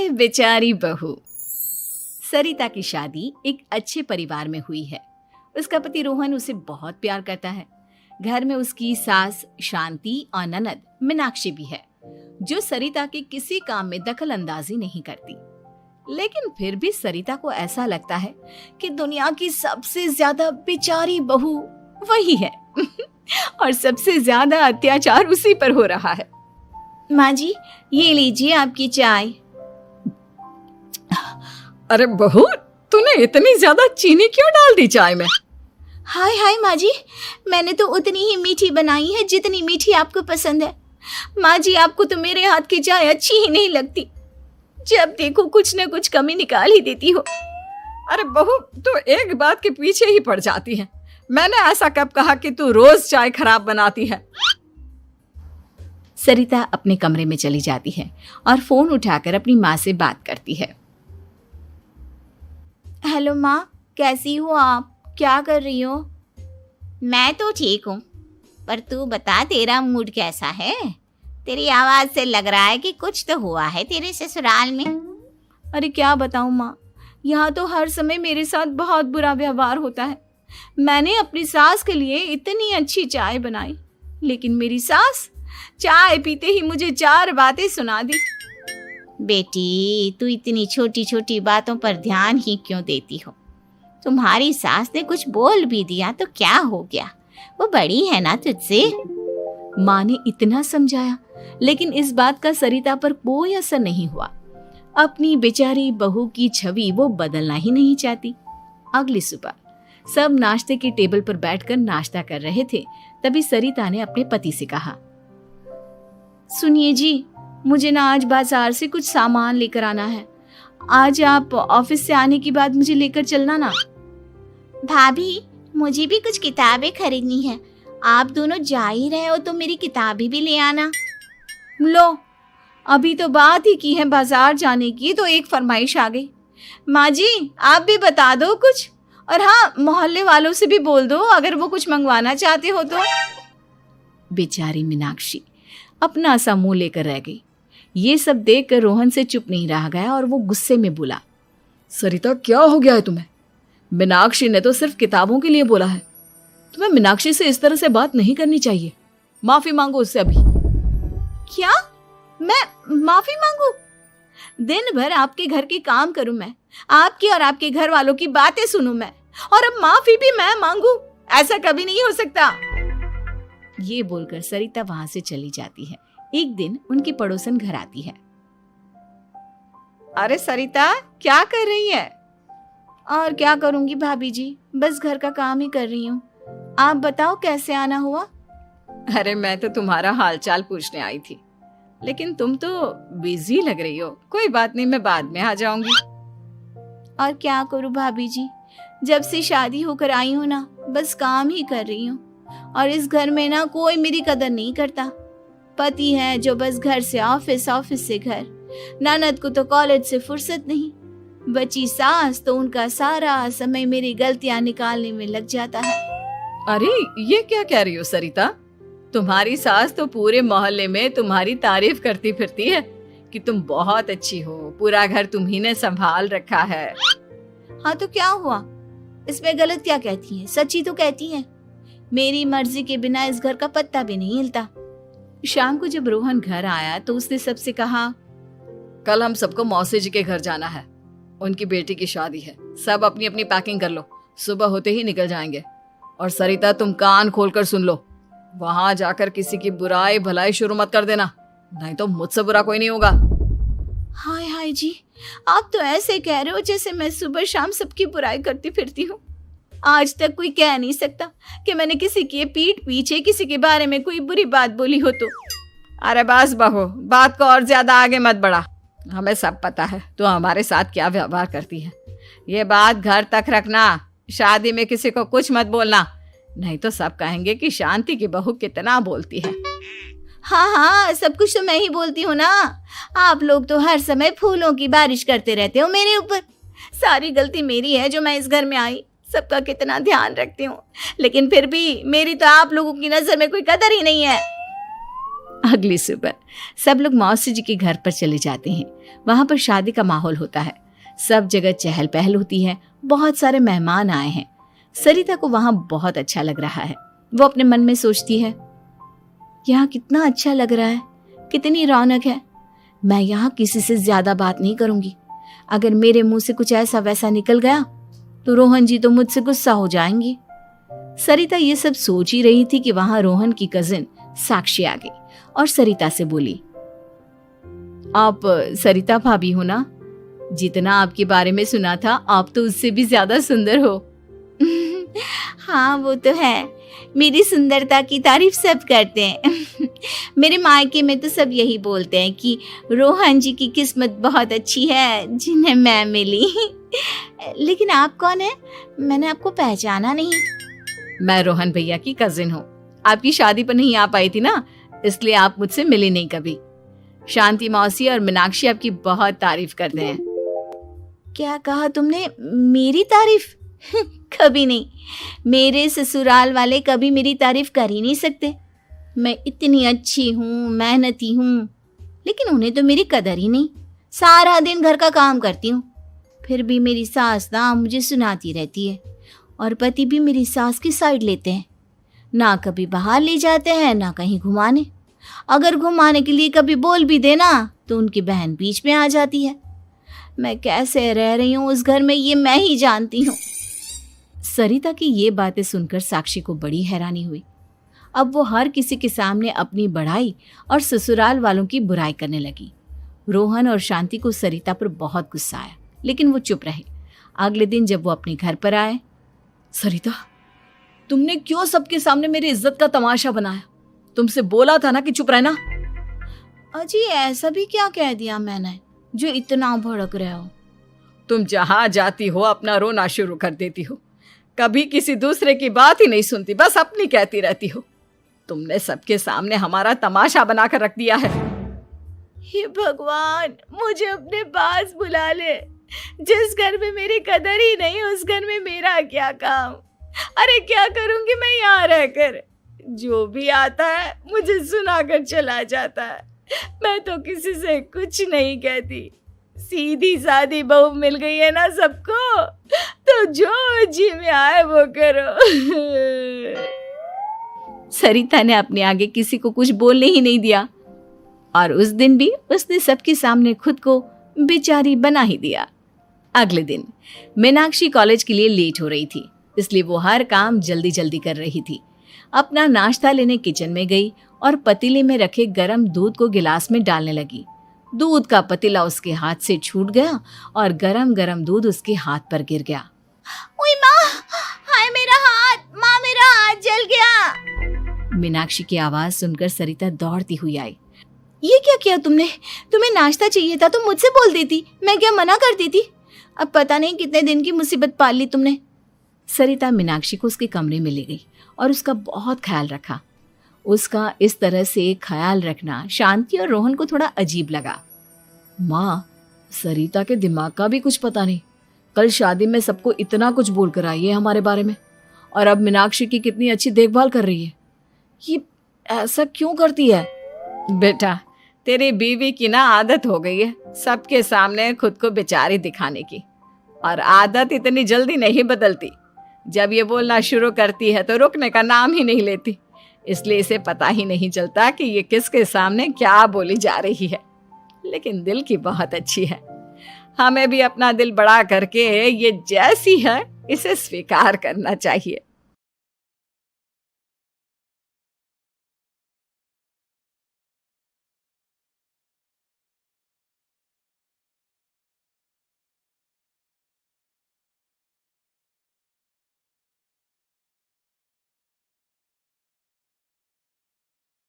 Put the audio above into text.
हाय बेचारी बहू। सरिता की शादी एक अच्छे परिवार में हुई है। उसका पति रोहन उसे बहुत प्यार करता है। घर में उसकी सास शांति और ननद मीनाक्षी भी है, जो सरिता के किसी काम में दखल अंदाजी नहीं करती। लेकिन फिर भी सरिता को ऐसा लगता है कि दुनिया की सबसे ज्यादा बेचारी बहू वही है और सबसे ज्यादा अत्याचार उसी पर हो रहा है। माँ जी, ये लीजिए आपकी चाय। अरे बहू, तूने इतनी ज्यादा चीनी क्यों डाल दी चाय में? हाय हाय माँ जी, मैंने तो उतनी ही मीठी बनाई है जितनी मीठी आपको पसंद है। माँ जी, आपको तो मेरे हाथ की चाय अच्छी ही नहीं लगती। जब देखो कुछ न कुछ कमी निकाल ही देती हो। अरे बहू, तू एक बात के पीछे ही पड़ जाती है। मैंने ऐसा कब कहा कि तू रोज चाय खराब बनाती है? सरिता अपने कमरे में चली जाती है और फोन उठाकर अपनी माँ से बात करती है। हेलो माँ, कैसी हो आप? क्या कर रही हो? मैं तो ठीक हूँ, पर तू बता, तेरा मूड कैसा है? तेरी आवाज से लग रहा है कि कुछ तो हुआ है तेरे ससुराल में। अरे क्या बताऊँ माँ, यहाँ तो हर समय मेरे साथ बहुत बुरा व्यवहार होता है। मैंने अपनी सास के लिए इतनी अच्छी चाय बनाई, लेकिन मेरी सास चाय पीते ही मुझे 4 बातें सुना दी। बेटी, तू इतनी छोटी छोटी बातों पर ध्यान ही क्यों देती हो? तुम्हारी सास ने कुछ बोल भी दिया तो क्या हो गया, वो बड़ी है ना तुझसे। माँ ने इतना समझाया, लेकिन इस बात का सरिता पर कोई असर नहीं हुआ। अपनी बेचारी बहू की छवि वो बदलना ही नहीं चाहती। अगली सुबह सब नाश्ते की टेबल पर बैठकर नाश्ता कर रहे थे, तभी सरिता ने अपने पति से कहा, सुनिए जी, मुझे ना आज बाजार से कुछ सामान लेकर आना है। आज आप ऑफिस से आने के बाद मुझे लेकर चलना ना। भाभी, मुझे भी कुछ किताबें खरीदनी है। आप दोनों जा ही रहे हो तो मेरी किताबें भी ले आना। लो, अभी तो बात ही की है बाजार जाने की, तो एक फरमाइश आ गई। माँ जी, आप भी बता दो कुछ, और हाँ, मोहल्ले वालों से भी बोल दो अगर वो कुछ मंगवाना चाहते हो तो। बेचारी मीनाक्षी अपना सा मुंह लेकर रह गई। ये सब देखकर रोहन से चुप नहीं रह गया और वो गुस्से में बोला, सरिता, क्या हो गया है तुम्हें? मीनाक्षी ने तो सिर्फ किताबों के लिए बोला है। तुम्हें मीनाक्षी से इस तरह से बात नहीं करनी चाहिए। माफी मांगो उससे अभी। क्या? मैं माफी मांगू? दिन भर आपके घर के काम करूं मैं, आपकी और आपके घर वालों की बातें सुनूं मैं, और अब माफी भी मैं मांगू? ऐसा कभी नहीं हो सकता। ये बोलकर सरिता वहां से चली जाती है। एक दिन उनकी पड़ोसन घर आती है। अरे सरिता, क्या कर रही है? और क्या करूंगी भाभी जी, बस घर का काम ही कर रही हूँ। आप बताओ कैसे आना हुआ? अरे मैं तो तुम्हारा हालचाल पूछने आई थी, लेकिन तुम तो बिजी लग रही हो। कोई बात नहीं, मैं बाद में आ जाऊंगी। और क्या करूं भाभी जी, जब से शादी होकर आई हूँ ना, बस काम ही कर रही हूँ। और इस घर में ना कोई मेरी कदर नहीं करता। पति है जो बस घर से ऑफिस, ऑफिस से घर। ननद को तो कॉलेज से फुर्सत नहीं। बची सास तो उनका सारा समय मेरी गलतियां निकालने में लग जाता है। अरे ये क्या कह रही हो सरिता? तुम्हारी सास तो पूरे मोहल्ले में तुम्हारी तारीफ करती फिरती है कि तुम बहुत अच्छी हो, पूरा घर तुम्ही ने संभाल रखा है। हाँ तो क्या हुआ, इसमें गलत क्या कहती है? सच्ची तो कहती है। मेरी मर्जी के बिना इस घर का पत्ता भी नहीं हिलता। शाम को जब रोहन घर आया तो उसने सबसे कहा, कल हम सबको मौसी जी के घर जाना है। उनकी बेटी की शादी है। सब अपनी अपनी पैकिंग कर लो, सुबह होते ही निकल जाएंगे। और सरिता, तुम कान खोलकर सुन लो, वहां जाकर किसी की बुराई भलाई शुरू मत कर देना, नहीं तो मुझसे बुरा कोई नहीं होगा। हाय हाय जी, आप तो ऐसे कह रहे हो जैसे मैं सुबह शाम सबकी बुराई करती फिरती हूँ। आज तक कोई कह नहीं सकता कि मैंने किसी की पीठ पीछे किसी के बारे में कोई बुरी बात बोली हो तो। अरे बस बहू, बात को और ज्यादा आगे मत बढ़ा। हमें सब पता है तू हमारे साथ क्या व्यवहार करती है। ये बात घर तक रखना, शादी में किसी को कुछ मत बोलना, नहीं तो सब कहेंगे कि शांति की बहू कितना बोलती है। हाँ हाँ, सब कुछ तो मैं ही बोलती हूँ ना। आप लोग तो हर समय फूलों की बारिश करते रहते हो मेरे ऊपर। सारी गलती मेरी है जो मैं इस घर में आई। सबका कितना ध्यान रखती हूँ, लेकिन फिर भी मेरी तो आप लोगों की नजर में कोई कदर ही नहीं है। अगली सुबह सब लोग मौसी जी के घर पर चले जाते हैं। वहां पर शादी का माहौल होता है, सब जगह चहल पहल होती है, बहुत सारे मेहमान आए हैं। सरिता को वहां बहुत अच्छा लग रहा है। वो अपने मन में सोचती है, यहाँ कितना अच्छा लग रहा है, कितनी रौनक है। मैं यहाँ किसी से ज्यादा बात नहीं करूंगी। अगर मेरे मुंह से कुछ ऐसा वैसा निकल गया तो रोहन जी तो मुझसे गुस्सा हो जाएंगी। सरिता ये सब सोच ही रही थी कि वहां रोहन की कजिन साक्षी आ गई और सरिता से बोली, आप सरिता भाभी हो ना? जितना आपके बारे में सुना था आप तो उससे भी ज्यादा सुंदर हो। हाँ वो तो है, मेरी सुंदरता की तारीफ सब करते हैं। मेरे मायके में तो सब यही बोलते हैं कि रोहन जी की किस्मत बहुत अच्छी है जिन्हें मैं मिली। लेकिन आप कौन है? मैंने आपको पहचाना नहीं। मैं रोहन भैया की कजिन हूँ। आपकी शादी पर नहीं आ पाई थी ना, इसलिए आप मुझसे मिली नहीं कभी। शांति मौसी और मीनाक्षी आपकी बहुत तारीफ करते हैं। क्या कहा तुमने? मेरी तारीफ? कभी नहीं। मेरे ससुराल वाले कभी मेरी तारीफ कर ही नहीं सकते। मैं इतनी अच्छी हूँ, मेहनती हूँ, लेकिन उन्हें तो मेरी कदर ही नहीं। सारा दिन घर का काम करती हूँ, फिर भी मेरी सास ना मुझे सुनाती रहती है, और पति भी मेरी सास की साइड लेते हैं। ना कभी बाहर ले जाते हैं, ना कहीं घुमाने। अगर घुमाने के लिए कभी बोल भी देना तो उनकी बहन बीच में आ जाती है। मैं कैसे रह रही हूँ उस घर में, ये मैं ही जानती हूँ। सरिता की ये बातें सुनकर साक्षी को बड़ी हैरानी हुई। अब वो हर किसी के सामने अपनी बढ़ाई और ससुराल वालों की बुराई करने लगी। रोहन और शांति को सरिता पर बहुत गुस्सा आया, लेकिन वो चुप रहे। अगले दिन जब वो अपने घर पर आए, सरिता, तुमने क्यों सबके सामने मेरी इज्जत का तमाशा बनाया? तुमसे बोला था ना कि चुप रहना। अजी ऐसा भी क्या कह दिया मैंने जो इतना भड़क रहे हो? तुम जहां जाती हो अपना रोना शुरू कर देती हो, कभी किसी दूसरे की बात ही नहीं सुनती, बस अपनी कहती रहती हो। तुमने सबके सामने हमारा तमाशा बनाकर रख दिया है। हे भगवान, मुझे अपने पास बुला ले। जिस घर में मेरी कदर ही नहीं, उस घर में मेरा क्या काम? अरे क्या करूंगी मैं यहाँ रहकर? जो भी आता है मुझे सुनाकर चला जाता है। मैं तो किसी से कुछ नहीं कहती। सीधी सादी बहू मिल गई है ना सबको, तो जो जी में आए वो करो। सरिता ने अपने आगे किसी को कुछ बोलने ही नहीं दिया, और उस दिन भी उसने सबके सामने खुद को बेचारी बना ही दिया। अगले दिन मीनाक्षी कॉलेज के लिए लेट हो रही थी, इसलिए वो हर काम जल्दी जल्दी कर रही थी। अपना नाश्ता लेने किचन में गई और पतीले में रखे गरम दूध को गिलास में डालने लगी। दूध का पतीला उसके हाथ से छूट गया और गरम गरम दूध उसके हाथ पर गिर गया। ओए माँ, हाय मेरा हाथ, माँ मेरा हाथ जल गया। मीनाक्षी की आवाज सुनकर सरिता दौड़ती हुई आई। ये क्या किया तुमने? तुम्हें नाश्ता चाहिए था तो मुझसे बोल देती, मैं क्या मना करती थी? अब पता नहीं कितने दिन की मुसीबत पाल ली तुमने। सरिता मीनाक्षी को उसके कमरे में ले गई और उसका बहुत ख्याल रखा। उसका इस तरह से ख्याल रखना शांति और रोहन को थोड़ा अजीब लगा। माँ, सरिता के दिमाग का भी कुछ पता नहीं। कल शादी में सबको इतना कुछ बोल कर आई है हमारे बारे में, और अब मीनाक्षी की कितनी अच्छी देखभाल कर रही है। ये ऐसा क्यों करती है? बेटा, तेरी बीवी की ना आदत हो गई है सबके सामने खुद को बेचारी दिखाने की, और आदत इतनी जल्दी नहीं बदलती। जब ये बोलना शुरू करती है तो रुकने का नाम ही नहीं लेती, इसलिए इसे पता ही नहीं चलता कि ये किसके सामने क्या बोली जा रही है। लेकिन दिल की बहुत अच्छी है। हमें भी अपना दिल बड़ा करके ये जैसी है इसे स्वीकार करना चाहिए।